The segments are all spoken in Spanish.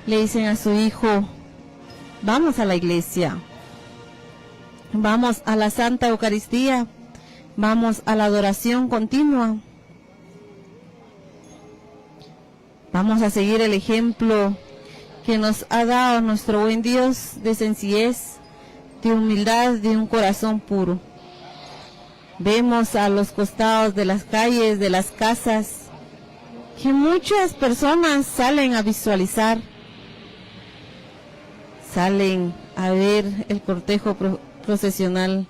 le dicen a su hijo, vamos a la iglesia, vamos a la Santa Eucaristía, vamos a la adoración continua, vamos a seguir el ejemplo que nos ha dado nuestro buen Dios de sencillez, de humildad, de un corazón puro. Vemos a los costados de las calles, de las casas, que muchas personas salen a visualizar, salen a ver el cortejo procesional.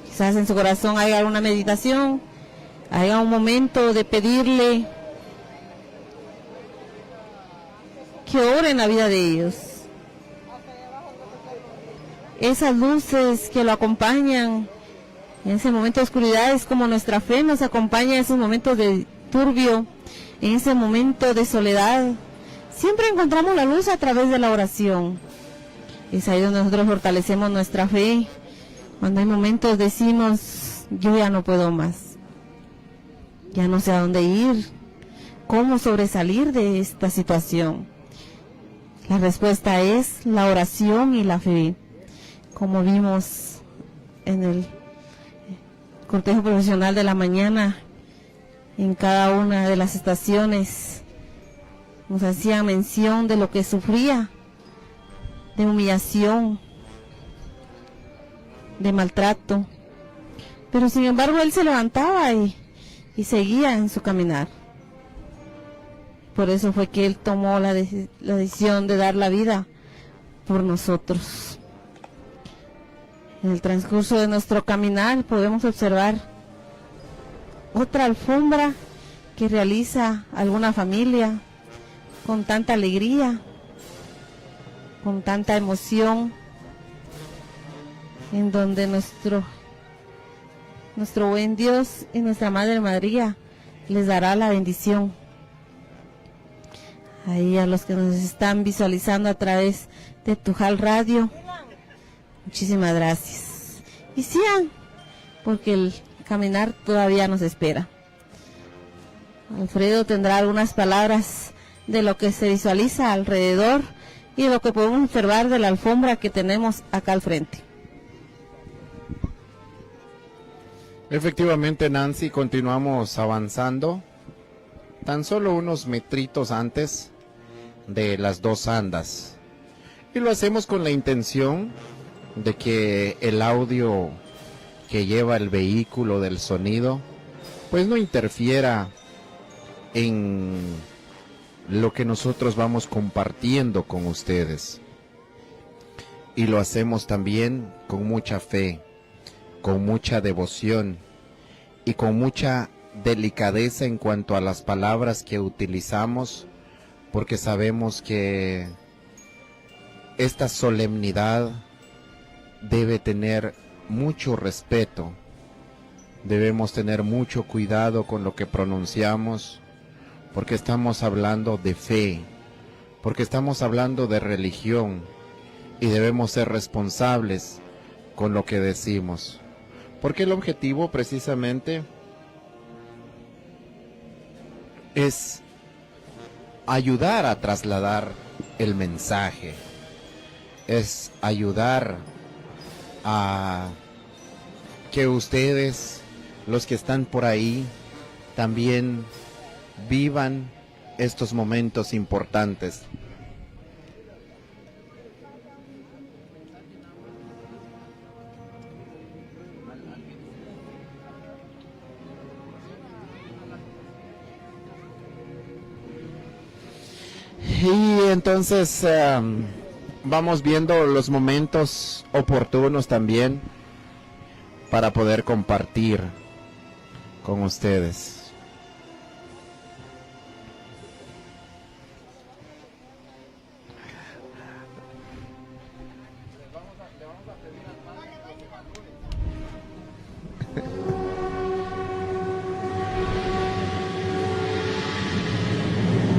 Quizás en su corazón haya alguna meditación, haya un momento de pedirle que ore en la vida de ellos. Esas luces que lo acompañan en ese momento de oscuridad es como nuestra fe nos acompaña en esos momentos de turbio, en ese momento de soledad. Siempre encontramos la luz a través de la oración. Es ahí donde nosotros fortalecemos nuestra fe. Cuando hay momentos decimos, yo ya no puedo más, ya no sé a dónde ir, cómo sobresalir de esta situación. La respuesta es la oración y la fe. Como vimos en el cortejo profesional de la mañana, en cada una de las estaciones, nos hacía mención de lo que sufría, de humillación, de maltrato. Pero sin embargo él se levantaba y seguía en su caminar. Por eso fue que él tomó la decisión de dar la vida por nosotros. En el transcurso de nuestro caminar podemos observar otra alfombra que realiza alguna familia con tanta alegría, con tanta emoción, en donde nuestro buen Dios y nuestra Madre María les dará la bendición. Ahí a los que nos están visualizando a través de Tujal Radio, muchísimas gracias. Y sigan, porque el caminar todavía nos espera. Alfredo tendrá algunas palabras de lo que se visualiza alrededor y de lo que podemos observar de la alfombra que tenemos acá al frente. Efectivamente, Nancy, continuamos avanzando. Tan solo unos metritos antes de las dos andas. Y lo hacemos con la intención de que el audio que lleva el vehículo del sonido pues no interfiera en lo que nosotros vamos compartiendo con ustedes. Y lo hacemos también con mucha fe, con mucha devoción y con mucha delicadeza en cuanto a las palabras que utilizamos, porque sabemos que esta solemnidad debe tener mucho respeto, debemos tener mucho cuidado con lo que pronunciamos, porque estamos hablando de fe, porque estamos hablando de religión y debemos ser responsables con lo que decimos, porque el objetivo precisamente es ayudar a trasladar el mensaje, es ayudar a que ustedes, los que están por ahí, también vivan estos momentos importantes. Y entonces vamos viendo los momentos oportunos también para poder compartir con ustedes.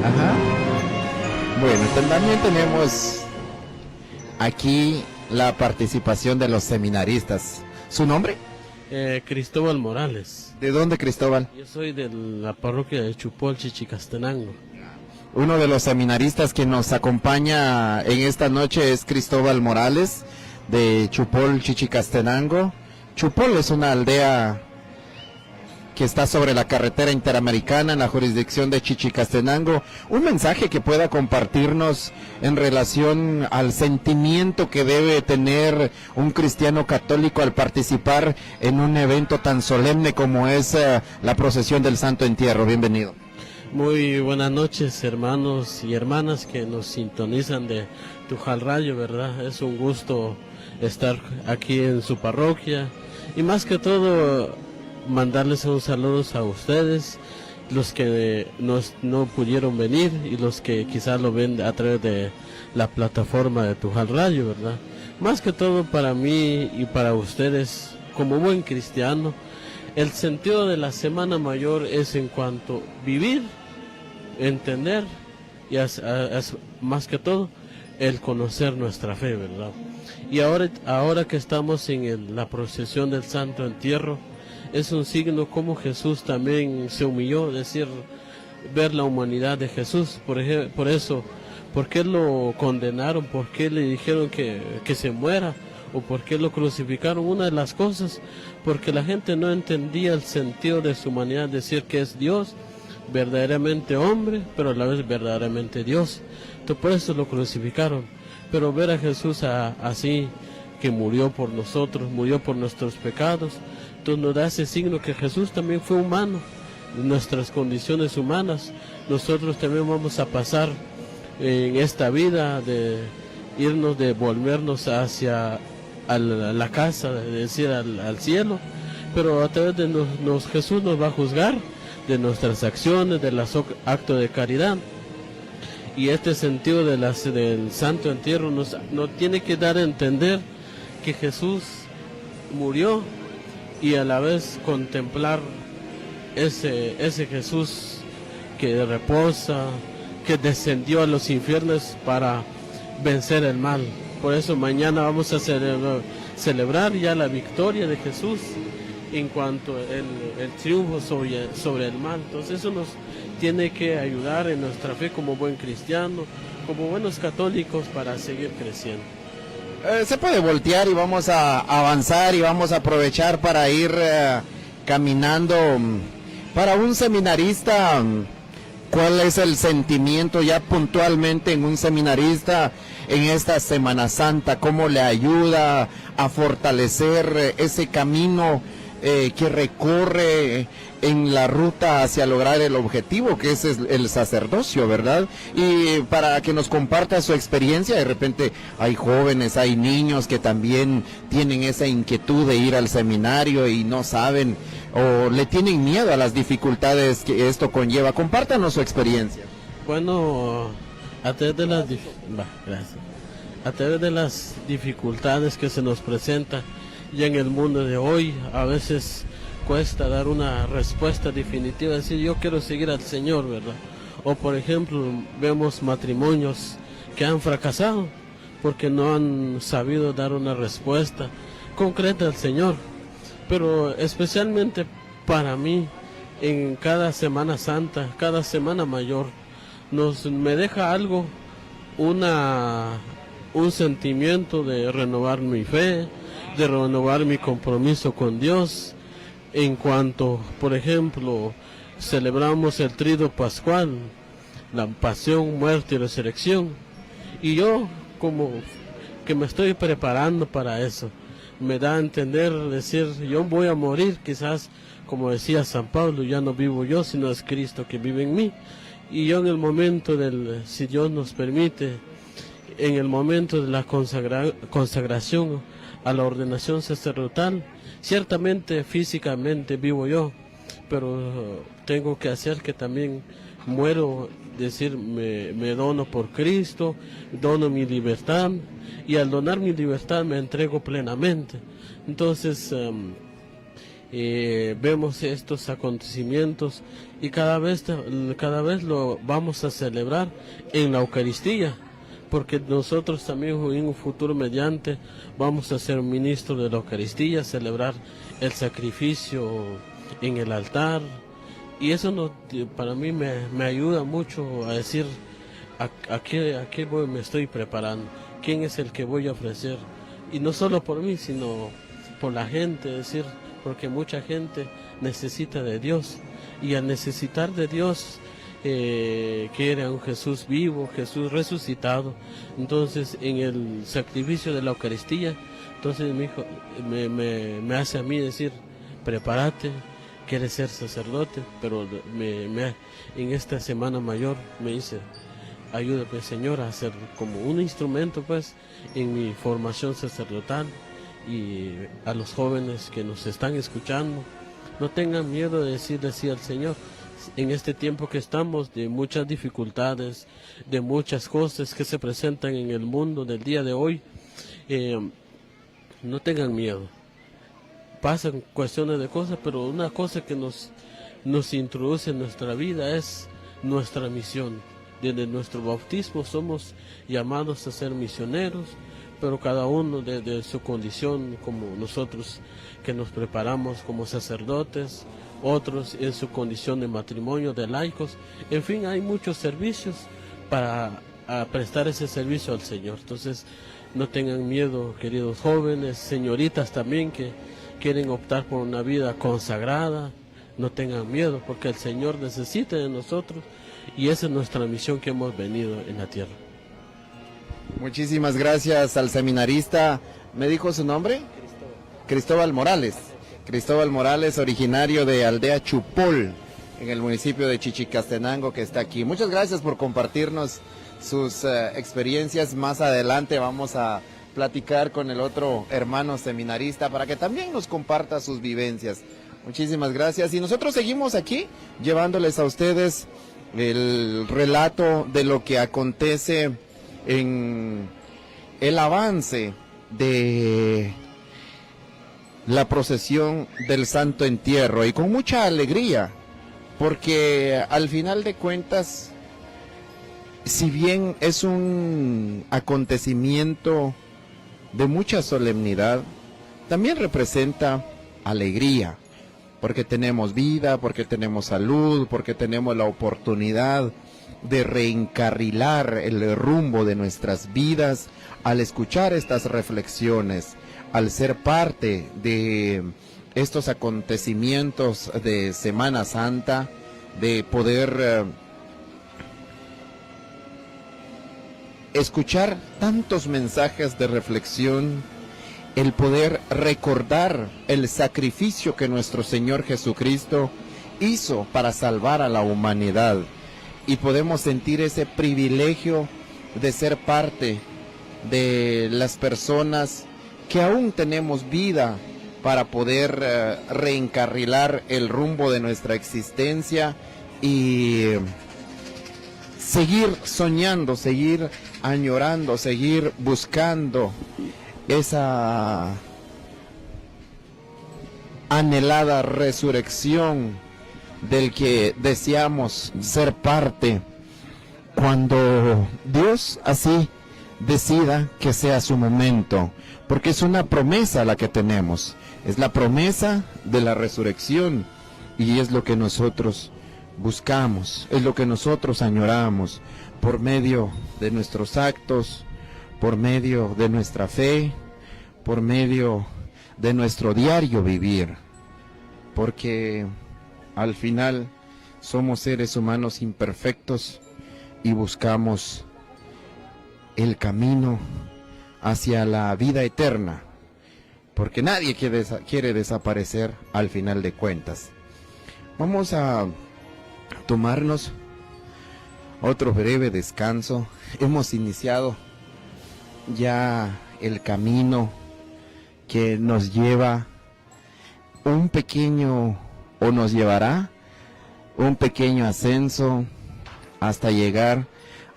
Ajá. Bueno, también tenemos aquí la participación de los seminaristas. ¿Su nombre? Cristóbal Morales. ¿De dónde, Cristóbal? Yo soy de la parroquia de Chupol, Chichicastenango. Uno de los seminaristas que nos acompaña en esta noche es Cristóbal Morales, de Chupol, Chichicastenango. Chupol es una aldea que está sobre la carretera interamericana en la jurisdicción de Chichicastenango. Un mensaje que pueda compartirnos en relación al sentimiento que debe tener un cristiano católico al participar en un evento tan solemne como es la procesión del Santo Entierro. Bienvenido. Muy buenas noches, hermanos y hermanas que nos sintonizan de Tujal Radio, ¿verdad? Es un gusto estar aquí en su parroquia y más que todo mandarles un saludo a ustedes, los que no pudieron venir y los que quizás lo ven a través de la plataforma de Tujal Radio, ¿verdad? Más que todo para mí y para ustedes, como buen cristiano, el sentido de la Semana Mayor es en cuanto vivir, entender y más que todo el conocer nuestra fe, ¿verdad? Y ahora que estamos en la procesión del Santo Entierro, es un signo como Jesús también se humilló, es decir, ver la humanidad de Jesús. Por eso, ¿por qué lo condenaron? ¿Por qué le dijeron que se muera? ¿O por qué lo crucificaron? Una de las cosas, porque la gente no entendía el sentido de su humanidad, decir que es Dios, verdaderamente hombre, pero a la vez verdaderamente Dios. Entonces por eso lo crucificaron. Pero ver a Jesús así, que murió por nosotros, murió por nuestros pecados, entonces nos da ese signo que Jesús también fue humano, nuestras condiciones humanas. Nosotros también vamos a pasar en esta vida de irnos, de volvernos hacia la casa, es decir, al cielo, pero a través de Jesús nos va a juzgar de nuestras acciones, de los actos de caridad. Y este sentido del Santo Entierro nos tiene que dar a entender que Jesús murió y a la vez contemplar ese Jesús que reposa, que descendió a los infiernos para vencer el mal. Por eso mañana vamos a celebrar ya la victoria de Jesús en cuanto el triunfo sobre el mal. Entonces eso nos tiene que ayudar en nuestra fe como buen cristiano, como buenos católicos, para seguir creciendo. Se puede voltear y vamos a avanzar y vamos a aprovechar para ir caminando. Para un seminarista, ¿cuál es el sentimiento ya puntualmente en un seminarista en esta Semana Santa? ¿Cómo le ayuda a fortalecer ese camino que recorre en la ruta hacia lograr el objetivo, que es el sacerdocio, ¿verdad? Y para que nos comparta su experiencia, de repente hay jóvenes, hay niños que también tienen esa inquietud de ir al seminario y no saben o le tienen miedo a las dificultades que esto conlleva. Compártanos su experiencia. Bueno, a través de las dificultades que se nos presentan ya en el mundo de hoy, a veces cuesta dar una respuesta definitiva, decir yo quiero seguir al Señor, ¿verdad? O por ejemplo, vemos matrimonios que han fracasado porque no han sabido dar una respuesta concreta al Señor. Pero especialmente para mí, en cada Semana Santa, cada Semana Mayor, me deja algo, un sentimiento de renovar mi fe, de renovar mi compromiso con Dios. En cuanto, por ejemplo, celebramos el Tríduo Pascual, la pasión, muerte y resurrección, y yo como que me estoy preparando para eso, me da a entender, decir, yo voy a morir, quizás, como decía San Pablo, ya no vivo yo, sino es Cristo que vive en mí, y yo en el momento si Dios nos permite, en el momento de la consagración a la ordenación sacerdotal, ciertamente físicamente vivo yo, pero tengo que hacer que también muero, decir, me dono por Cristo, dono mi libertad, y al donar mi libertad me entrego plenamente. Entonces vemos estos acontecimientos y cada vez lo vamos a celebrar en la Eucaristía, porque nosotros también en un futuro mediante vamos a ser ministros de la Eucaristía, celebrar el sacrificio en el altar, Y eso no, para mí me ayuda mucho a decir a qué me estoy preparando, quién es el que voy a ofrecer. Y no solo por mí, sino por la gente, es decir, porque mucha gente necesita de Dios. Y al necesitar de Dios, quiere a un Jesús vivo, Jesús resucitado. Entonces, en el sacrificio de la Eucaristía, entonces mi hijo me hace a mí decir, prepárate, quieres ser sacerdote, pero en esta Semana Mayor me dice, ayúdame, Señor, a hacer como un instrumento, pues, en mi formación sacerdotal. Y a los jóvenes que nos están escuchando, no tengan miedo de decirle sí al Señor. En este tiempo que estamos, de muchas dificultades, de muchas cosas que se presentan en el mundo del día de hoy, no tengan miedo. Pasan cuestiones de cosas, pero una cosa que nos introduce en nuestra vida es nuestra misión. Desde nuestro bautismo somos llamados a ser misioneros, pero cada uno de su condición, como nosotros que nos preparamos como sacerdotes, otros en su condición de matrimonio, de laicos. En fin, hay muchos servicios para prestar ese servicio al Señor. Entonces, no tengan miedo, queridos jóvenes, señoritas también que quieren optar por una vida consagrada. No tengan miedo, porque el Señor necesita de nosotros y esa es nuestra misión que hemos venido en la tierra. Muchísimas gracias al seminarista. ¿Me dijo su nombre? Cristóbal Morales. Cristóbal Morales, originario de Aldea Chupol, en el municipio de Chichicastenango, que está aquí. Muchas gracias por compartirnos sus experiencias. Más adelante vamos a platicar con el otro hermano seminarista para que también nos comparta sus vivencias. Muchísimas gracias. Y nosotros seguimos aquí llevándoles a ustedes el relato de lo que acontece en el avance de la procesión del Santo Entierro, y con mucha alegría, porque al final de cuentas, si bien es un acontecimiento de mucha solemnidad, también representa alegría, porque tenemos vida, porque tenemos salud, porque tenemos la oportunidad de reencarrilar el rumbo de nuestras vidas al escuchar estas reflexiones, al ser parte de estos acontecimientos de Semana Santa, de poder escuchar tantos mensajes de reflexión, el poder recordar el sacrificio que nuestro Señor Jesucristo hizo para salvar a la humanidad, y podemos sentir ese privilegio de ser parte de las personas que aún tenemos vida para poder reencarrilar el rumbo de nuestra existencia y seguir soñando, seguir añorando, seguir buscando esa anhelada resurrección del que deseamos ser parte, cuando Dios así decida que sea su momento, porque es una promesa la que tenemos, es la promesa de la resurrección, y es lo que nosotros buscamos, es lo que nosotros añoramos, por medio de nuestros actos, por medio de nuestra fe, por medio de nuestro diario vivir, porque al final somos seres humanos imperfectos y buscamos el camino hacia la vida eterna, porque nadie quiere desaparecer al final de cuentas. Vamos a tomarnos otro breve descanso. Hemos iniciado ya el camino que nos lleva nos llevará un pequeño ascenso hasta llegar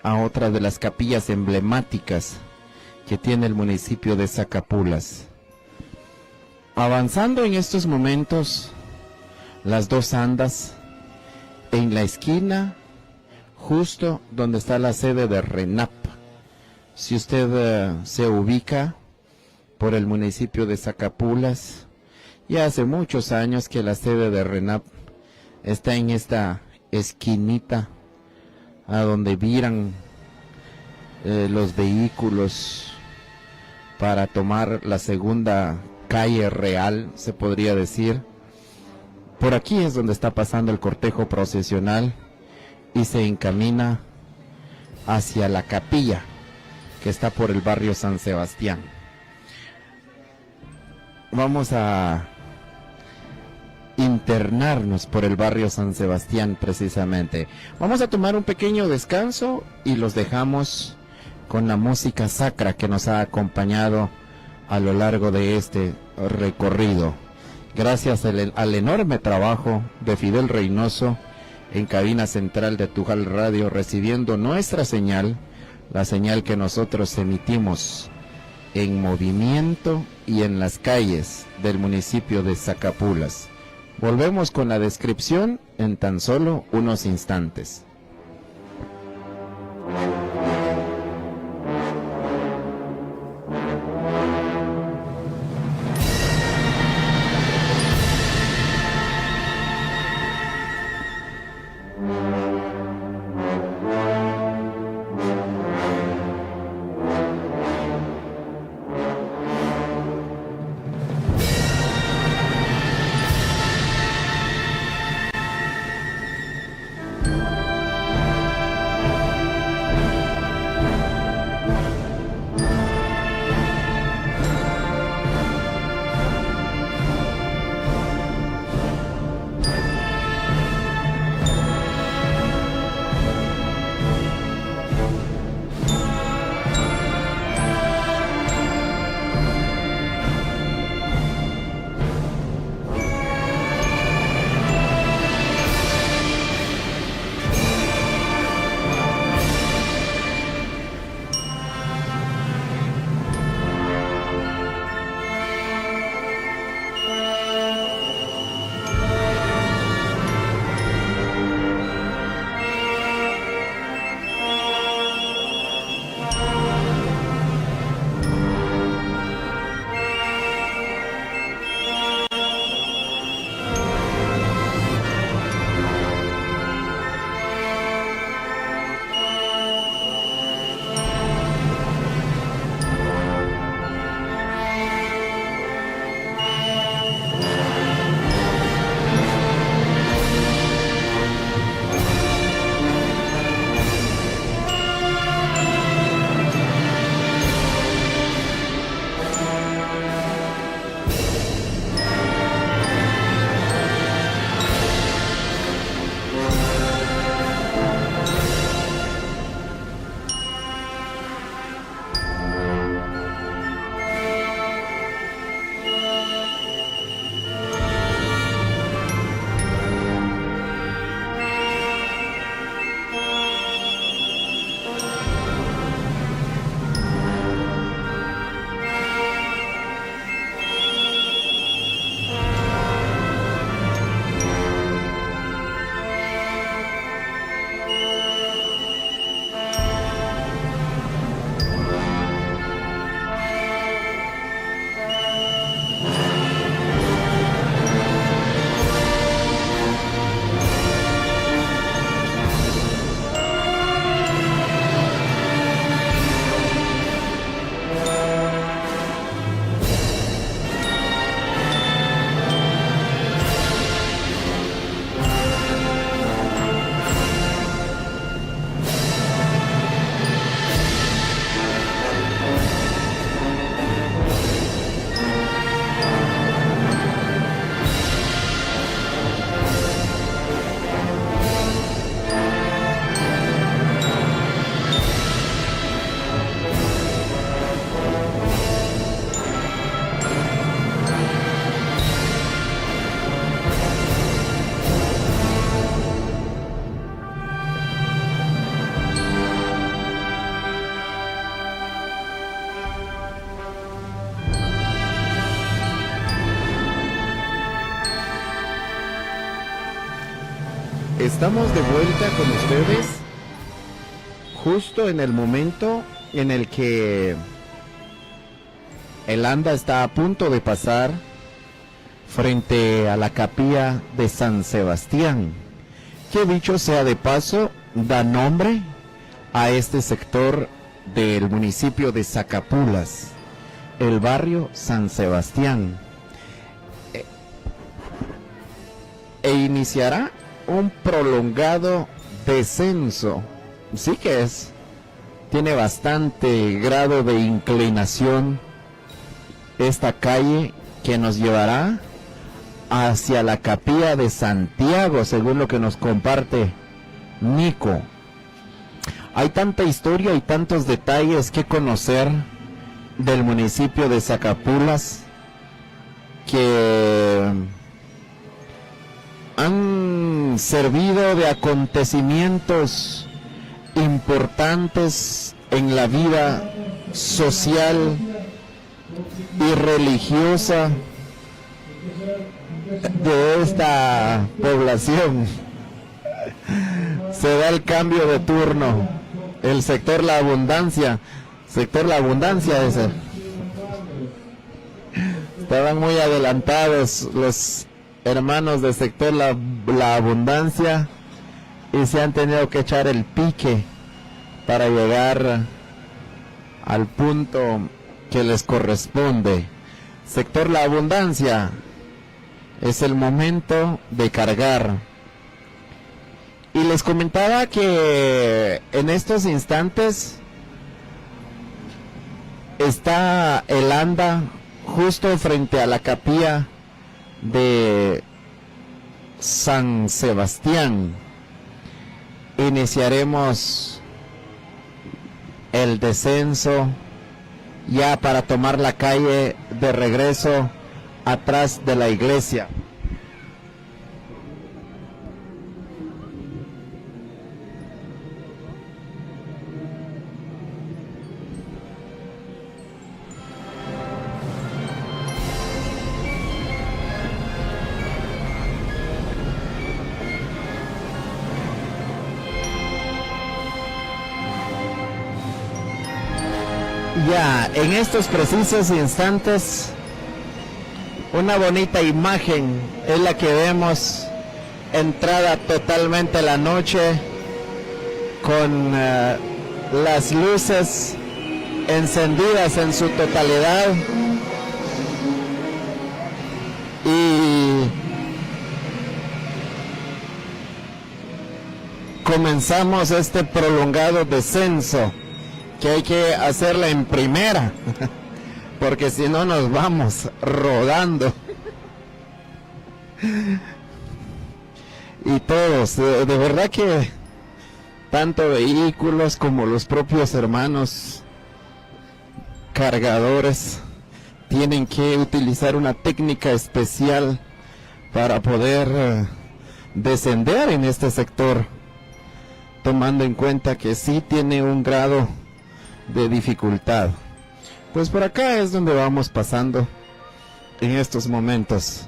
a otra de las capillas emblemáticas que tiene el municipio de Zacapulas. Avanzando en estos momentos, las dos andas, en la esquina, justo donde está la sede de RENAP. Si usted se ubica por el municipio de Zacapulas, ya hace muchos años que la sede de RENAP está en esta esquinita a donde viran los vehículos para tomar la segunda calle real, se podría decir. Por aquí es donde está pasando el cortejo procesional y se encamina hacia la capilla que está por el barrio San Sebastián. Vamos a internarnos por el barrio San Sebastián precisamente. Vamos a tomar un pequeño descanso y los dejamos con la música sacra que nos ha acompañado a lo largo de este recorrido. Gracias al enorme trabajo de Fidel Reynoso en cabina central de Tujal Radio, recibiendo nuestra señal, la señal que nosotros emitimos en movimiento y en las calles del municipio de Zacapulas. Volvemos con la descripción en tan solo unos instantes. Estamos de vuelta con ustedes justo en el momento en el que el anda está a punto de pasar frente a la capilla de San Sebastián, que dicho sea de paso, da nombre a este sector del municipio de Zacapulas, el barrio San Sebastián, e iniciará un prolongado descenso. Sí que tiene bastante grado de inclinación esta calle, que nos llevará hacia la capilla de Santiago, según lo que nos comparte Nico. Hay tanta historia y tantos detalles que conocer del municipio de Zacapulas, que han servido de acontecimientos importantes en la vida social y religiosa de esta población. Se da el cambio de turno, el sector La Abundancia ese. Estaban muy adelantados los hermanos del sector La Abundancia y se han tenido que echar el pique para llegar al punto que les corresponde. Sector La Abundancia, es el momento de cargar. Y les comentaba que en estos instantes está el anda justo frente a la capilla de San Sebastián. Iniciaremos el descenso ya para tomar la calle de regreso atrás de la iglesia. Ya, en estos precisos instantes, una bonita imagen es la que vemos, entrada totalmente la noche, con las luces encendidas en su totalidad, y comenzamos este prolongado descenso, que hay que hacerla en primera, porque si no nos vamos rodando. Y todos, de verdad que tanto vehículos como los propios hermanos cargadores tienen que utilizar una técnica especial para poder descender en este sector, tomando en cuenta que sí tiene un grado de dificultad. Pues por acá es donde vamos pasando en estos momentos,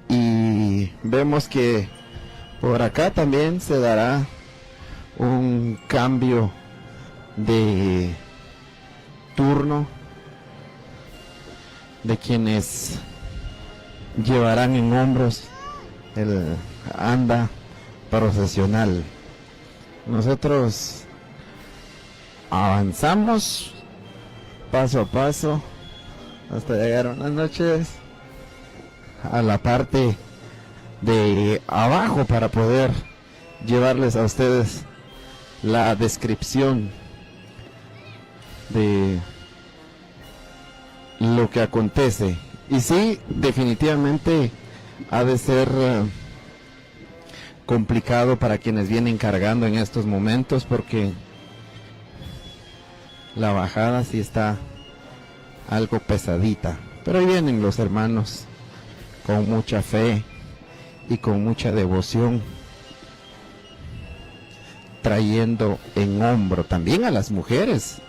y vemos que por acá también se dará un cambio de turno de quienes llevarán en hombros el anda procesional. Nosotros avanzamos paso a paso hasta llegar unas noches a la parte de abajo para poder llevarles a ustedes la descripción de lo que acontece. Y sí, definitivamente ha de ser complicado para quienes vienen cargando en estos momentos, porque la bajada sí está algo pesadita, pero ahí vienen los hermanos con mucha fe y con mucha devoción, trayendo en hombro también a las mujeres,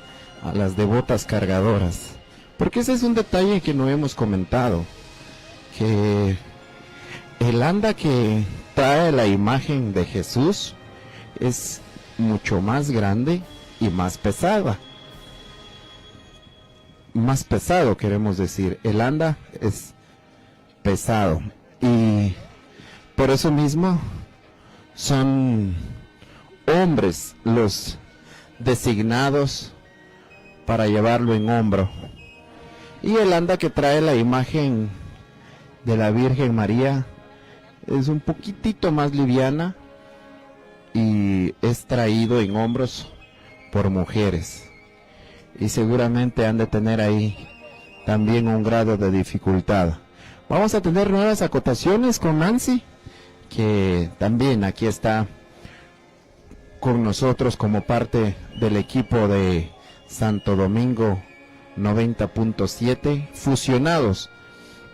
a las devotas cargadoras, porque ese es un detalle que no hemos comentado, que el anda que trae la imagen de Jesús es mucho más grande y más pesada. Más pesado, queremos decir. El anda es pesado. Y por eso mismo son hombres los designados para llevarlo en hombro. Y el anda que trae la imagen de la Virgen María es un poquitito más liviana y es traído en hombros por mujeres. Y seguramente han de tener ahí también un grado de dificultad. Vamos a tener nuevas acotaciones con Nancy, que también aquí está con nosotros como parte del equipo de Santo Domingo 90.7, fusionados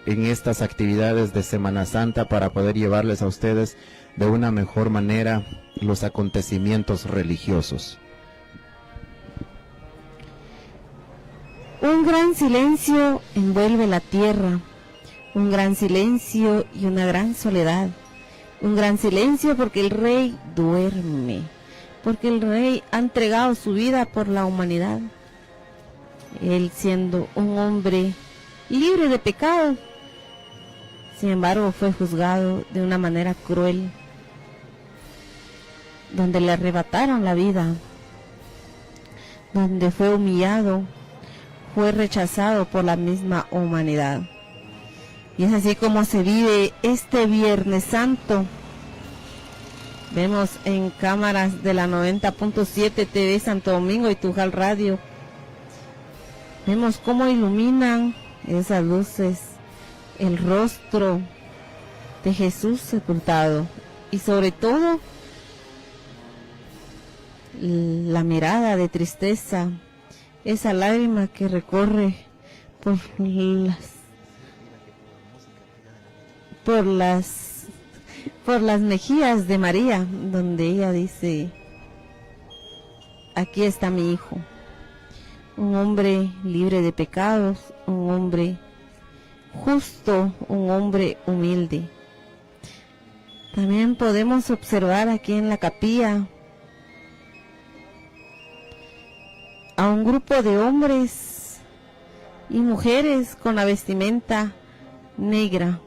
en estas actividades de Semana Santa para poder llevarles a ustedes de una mejor manera los acontecimientos religiosos. Un gran silencio envuelve la tierra, un gran silencio y una gran soledad. Un gran silencio porque el Rey duerme, porque el Rey ha entregado su vida por la humanidad. Él siendo un hombre libre de pecado, sin embargo fue juzgado de una manera cruel, donde le arrebataron la vida, donde fue humillado, fue rechazado por la misma humanidad. Y es así como se vive este Viernes Santo. Vemos en cámaras de la 90.7 TV Santo Domingo y Tujal Radio, vemos cómo iluminan esas luces el rostro de Jesús sepultado, y sobre todo la mirada de tristeza, esa lágrima que recorre por las mejillas de María, donde ella dice: aquí está mi hijo, un hombre libre de pecados, un hombre justo, un hombre humilde. También podemos observar aquí en la capilla a un grupo de hombres y mujeres con la vestimenta negra,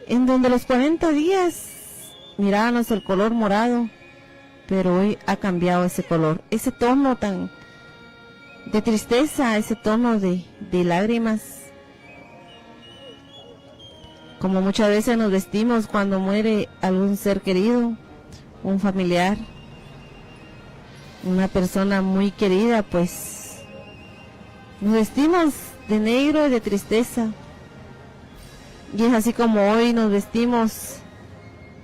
en donde los 40 días mirábamos el color morado, pero hoy ha cambiado ese color, ese tono tan de tristeza, ese tono de lágrimas, como muchas veces nos vestimos cuando muere algún ser querido, un familiar, una persona muy querida, pues nos vestimos de negro y de tristeza. Y es así como hoy nos vestimos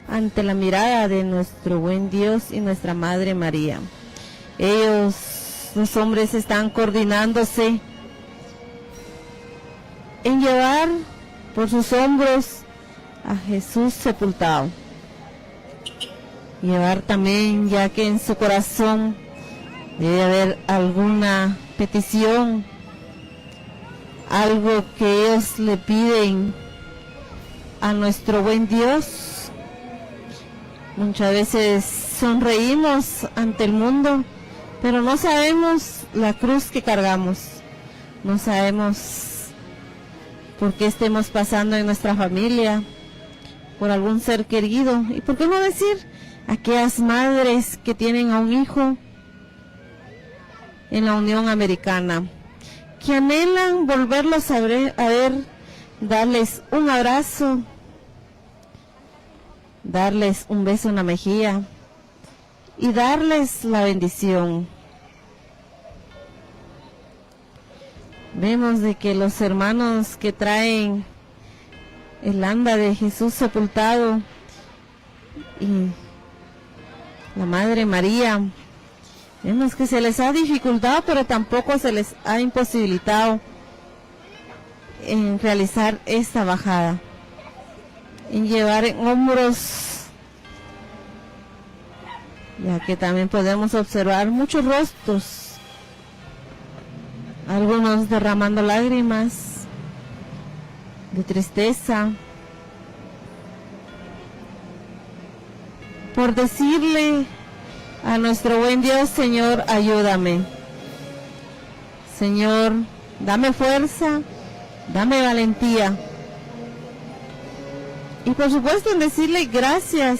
ante la mirada de nuestro buen Dios y nuestra Madre María. Ellos, los hombres, están coordinándose en llevar por sus hombros a Jesús sepultado. Llevar también, ya que en su corazón debe haber alguna petición, algo que ellos le piden a nuestro buen Dios. Muchas veces sonreímos ante el mundo, pero no sabemos la cruz que cargamos, no sabemos por qué estemos pasando en nuestra familia, por algún ser querido. Y por qué no decir aquellas madres que tienen a un hijo en la Unión Americana, que anhelan volverlos a ver, darles un abrazo, darles un beso en la mejilla y darles la bendición. Vemos de que los hermanos que traen el anda de Jesús sepultado y la Madre María, vemos que se les ha dificultado, pero tampoco se les ha imposibilitado en realizar esta bajada, en llevar en hombros, ya que también podemos observar muchos rostros, algunos derramando lágrimas de tristeza, por decirle a nuestro buen Dios: Señor, ayúdame, Señor, dame fuerza Dame valentía. Y por supuesto en decirle gracias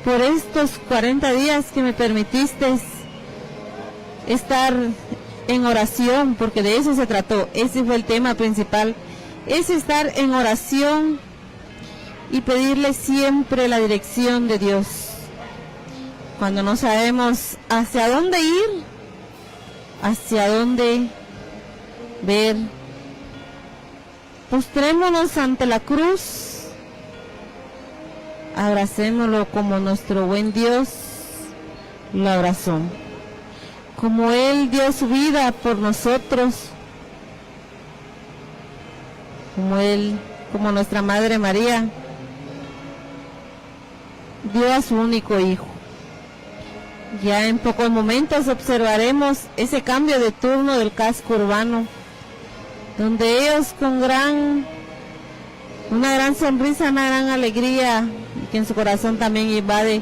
por estos 40 días que me permitiste estar en oración, porque de eso se trató. Ese fue el tema principal, es estar en oración y pedirle siempre la dirección de Dios. Cuando no sabemos hacia dónde ir, hacia dónde ver, postrémonos ante la cruz, abracémoslo como nuestro buen Dios lo abrazó, como Él dio su vida por nosotros, como nuestra Madre María dio a su único Hijo. Ya en pocos momentos observaremos ese cambio de turno del casco urbano, donde ellos con una gran sonrisa, una gran alegría, que en su corazón también invade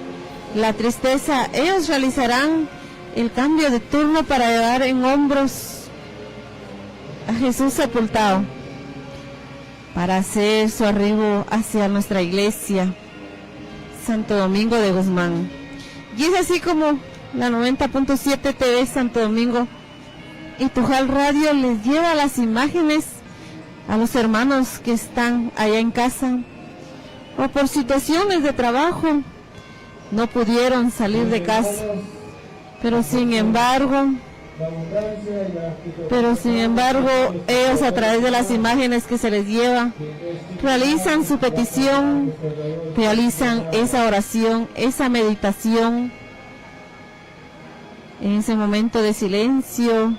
la tristeza, ellos realizarán el cambio de turno para llevar en hombros a Jesús sepultado, para hacer su arribo hacia nuestra iglesia, Santo Domingo de Guzmán. Y es así como la 90.7 TV Santo Domingo y Tujal Radio les lleva las imágenes a los hermanos que están allá en casa o por situaciones de trabajo no pudieron salir de casa, pero sin embargo ellos a través de las imágenes que se les lleva realizan su petición, realizan esa oración, esa meditación en ese momento de silencio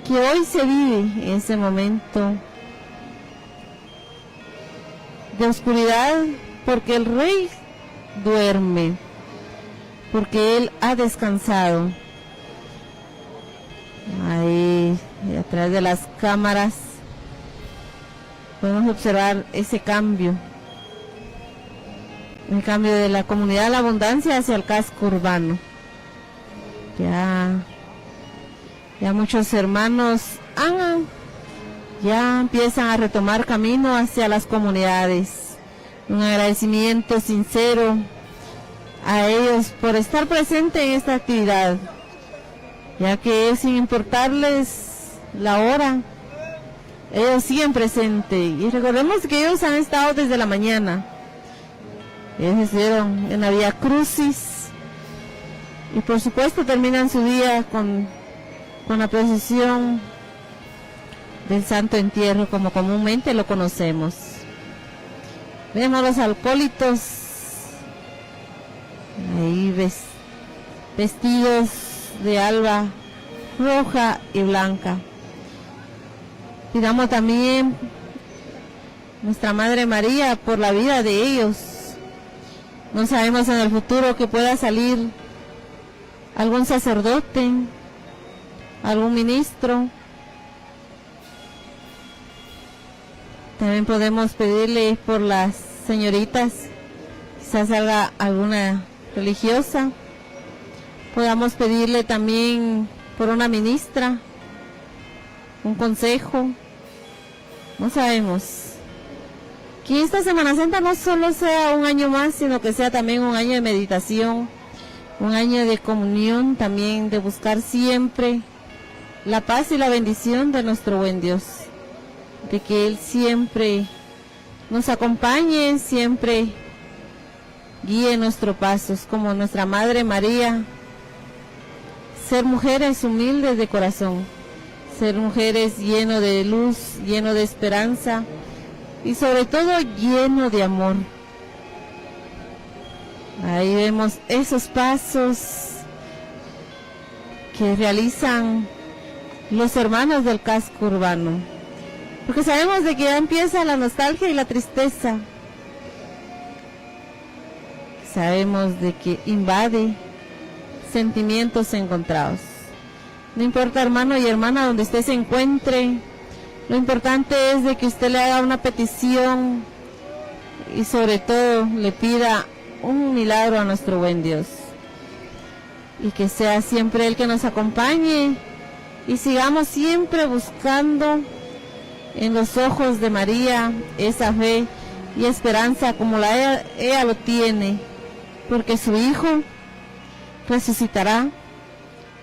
que hoy se vive, en ese momento de oscuridad, porque el Rey duerme, porque Él ha descansado. Ahí, a través de las cámaras, podemos observar ese cambio, el cambio de la comunidad de la abundancia hacia el casco urbano. Ya muchos hermanos ya empiezan a retomar camino hacia las comunidades. Un agradecimiento sincero a ellos por estar presentes en esta actividad, ya que sin importarles la hora, ellos siguen presentes. Y recordemos que ellos han estado desde la mañana. Ellos estuvieron en la Vía Crucis y por supuesto terminan su día con la procesión del Santo Entierro, como comúnmente lo conocemos. Vemos los acólitos ahí vestidos de alba roja y blanca. Pidamos también nuestra Madre María por la vida de ellos. No sabemos en el futuro que pueda salir algún sacerdote, algún ministro. También podemos pedirle por las señoritas, quizás salga alguna religiosa. Podamos pedirle también por una ministra, un consejo. No sabemos. Que esta Semana Santa no solo sea un año más, sino que sea también un año de meditación, un año de comunión, también de buscar siempre la paz y la bendición de nuestro buen Dios, de que Él siempre nos acompañe, siempre guíe nuestros pasos, como nuestra Madre María. Ser mujeres humildes de corazón, ser mujeres lleno de luz, lleno de esperanza y sobre todo lleno de amor. Ahí vemos esos pasos que realizan los hermanos del casco urbano, porque sabemos de que ya empieza la nostalgia y la tristeza. Sabemos de que invade sentimientos encontrados. No importa, hermano y hermana, donde usted se encuentre, lo importante es de que usted le haga una petición y sobre todo le pida un milagro a nuestro buen Dios, y que sea siempre Él que nos acompañe y sigamos siempre buscando en los ojos de María esa fe y esperanza como ella lo tiene, porque su Hijo resucitará,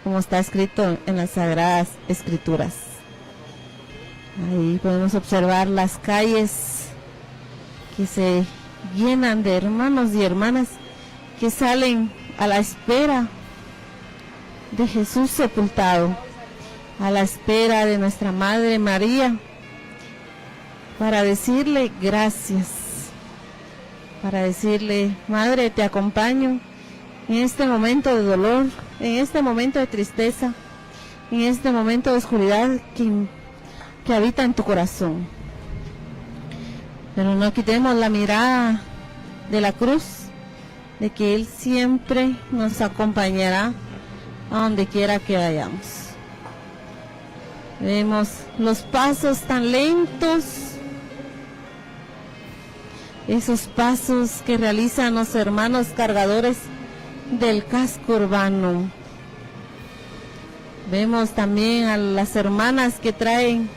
como está escrito en las Sagradas Escrituras. Ahí podemos observar las calles que se llenan de hermanos y hermanas que salen a la espera de Jesús sepultado, a la espera de nuestra Madre María, para decirle gracias, para decirle: Madre, te acompaño en este momento de dolor, en este momento de tristeza, en este momento de oscuridad que habita en tu corazón. Pero no quitemos la mirada de la cruz, de que Él siempre nos acompañará a donde quiera que vayamos. Vemos los pasos tan lentos, esos pasos que realizan los hermanos cargadores del casco urbano. Vemos también a las hermanas que traen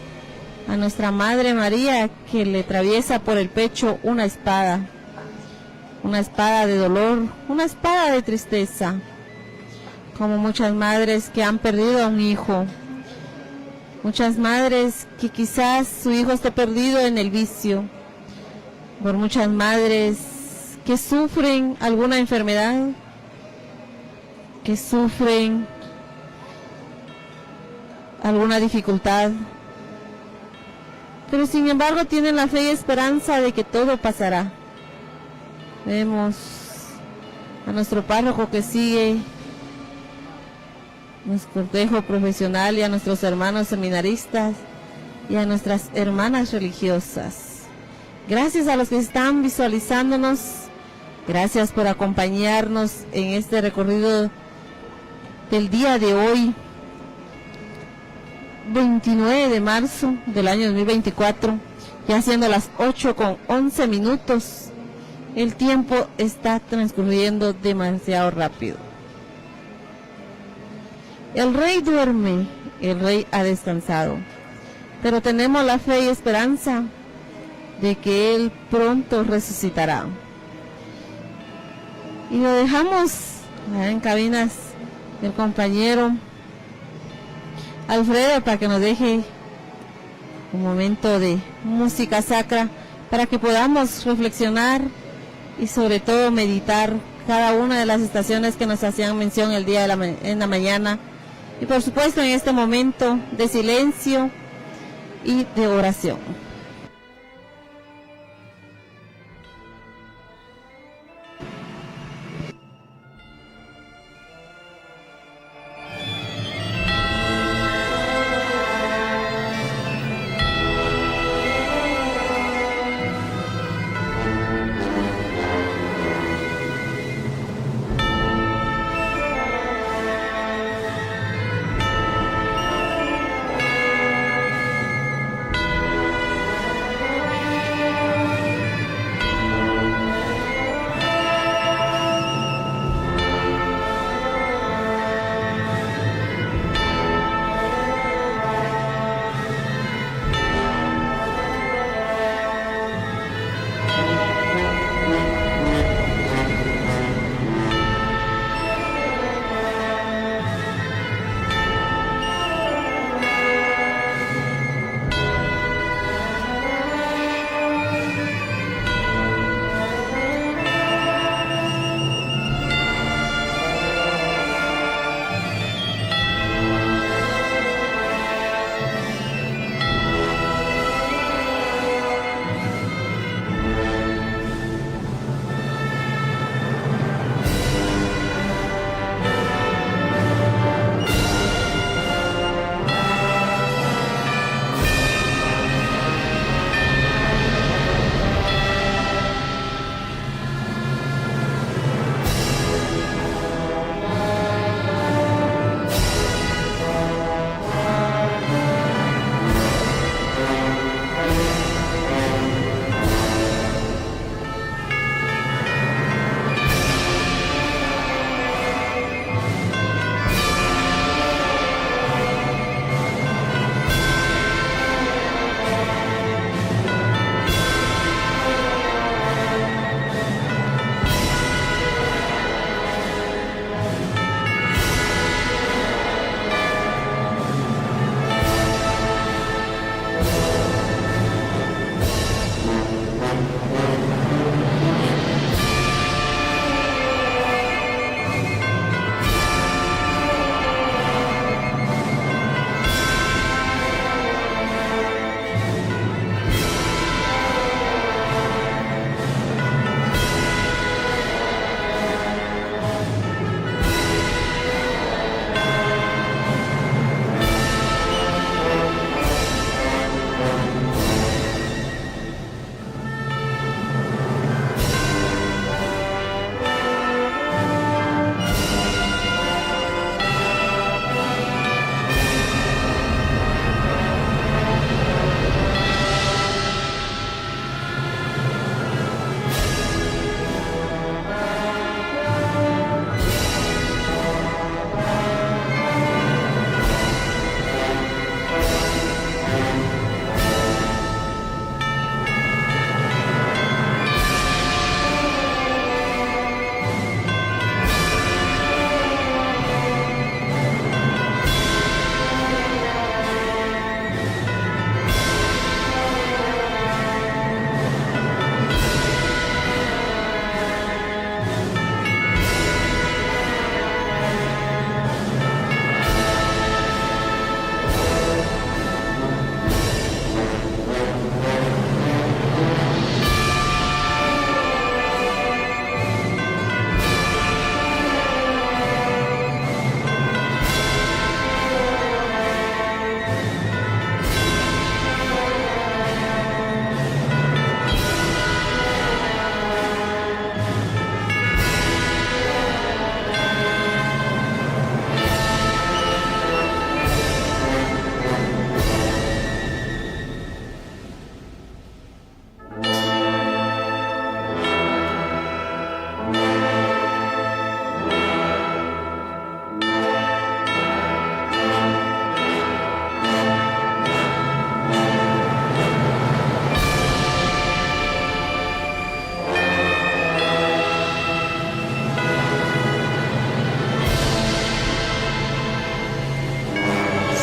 a nuestra Madre María, que le atraviesa por el pecho una espada de dolor, una espada de tristeza, como muchas madres que han perdido a un hijo, muchas madres que quizás su hijo esté perdido en el vicio, por muchas madres que sufren alguna enfermedad, que sufren alguna dificultad, pero sin embargo tienen la fe y esperanza de que todo pasará. Vemos a nuestro párroco que sigue nuestro cortejo profesional, y a nuestros hermanos seminaristas y a nuestras hermanas religiosas. Gracias a los que están visualizándonos, gracias por acompañarnos en este recorrido del día de hoy, 29 de marzo del año 2024, ya siendo las 8:11. El tiempo está transcurriendo demasiado rápido. El Rey duerme, el Rey ha descansado, pero tenemos la fe y esperanza de que Él pronto resucitará. Y lo dejamos en cabinas del compañero Alfredo para que nos deje un momento de música sacra, para que podamos reflexionar y sobre todo meditar cada una de las estaciones que nos hacían mención el día en la mañana, y por supuesto en este momento de silencio y de oración.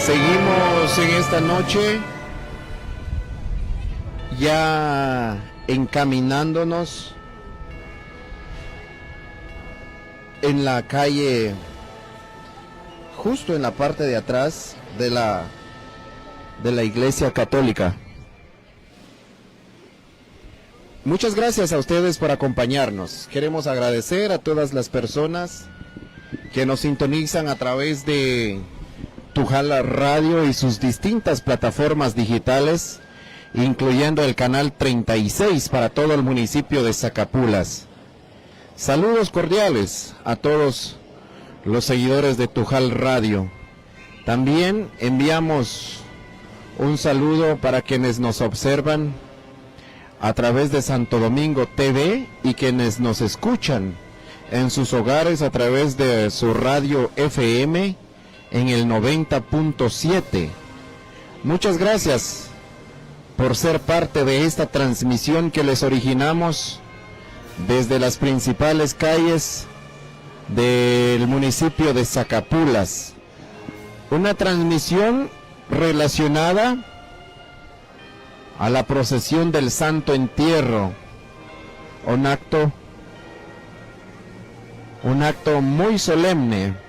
Seguimos en esta noche ya encaminándonos en la calle, justo en la parte de atrás de la Iglesia Católica. Muchas gracias a ustedes por acompañarnos. Queremos agradecer a todas las personas que nos sintonizan a través de Tujal Radio y sus distintas plataformas digitales, incluyendo el canal 36 para todo el municipio de Zacapulas. Saludos cordiales a todos los seguidores de Tujal Radio. También enviamos un saludo para quienes nos observan a través de Santo Domingo TV y quienes nos escuchan en sus hogares a través de su radio FM en el 90.7. Muchas gracias por ser parte de esta transmisión que les originamos desde las principales calles del municipio de Zacapulas. Una transmisión relacionada a la procesión del Santo Entierro, un acto muy solemne.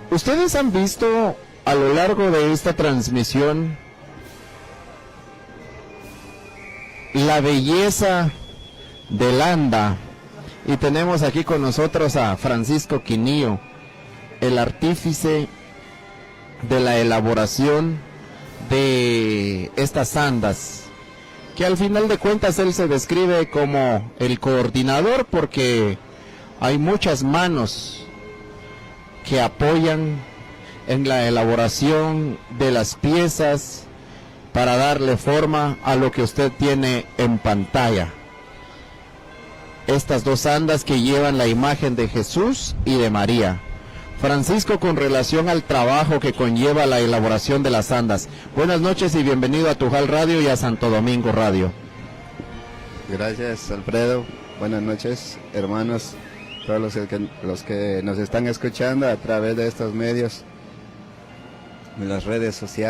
Ustedes han visto a lo largo de esta transmisión la belleza del anda, y tenemos aquí con nosotros a Francisco Quinillo, el artífice de la elaboración de estas andas, que al final de cuentas él se describe como el coordinador, porque hay muchas manos que apoyan en la elaboración de las piezas para darle forma a lo que usted tiene en pantalla. Estas dos andas que llevan la imagen de Jesús y de María. Francisco, con relación al trabajo que conlleva la elaboración de las andas, buenas noches y bienvenido a Tujal Radio y a Santo Domingo Radio. Gracias, Alfredo. Buenas noches, hermanos, todos los que nos están escuchando a través de estos medios, de las redes sociales.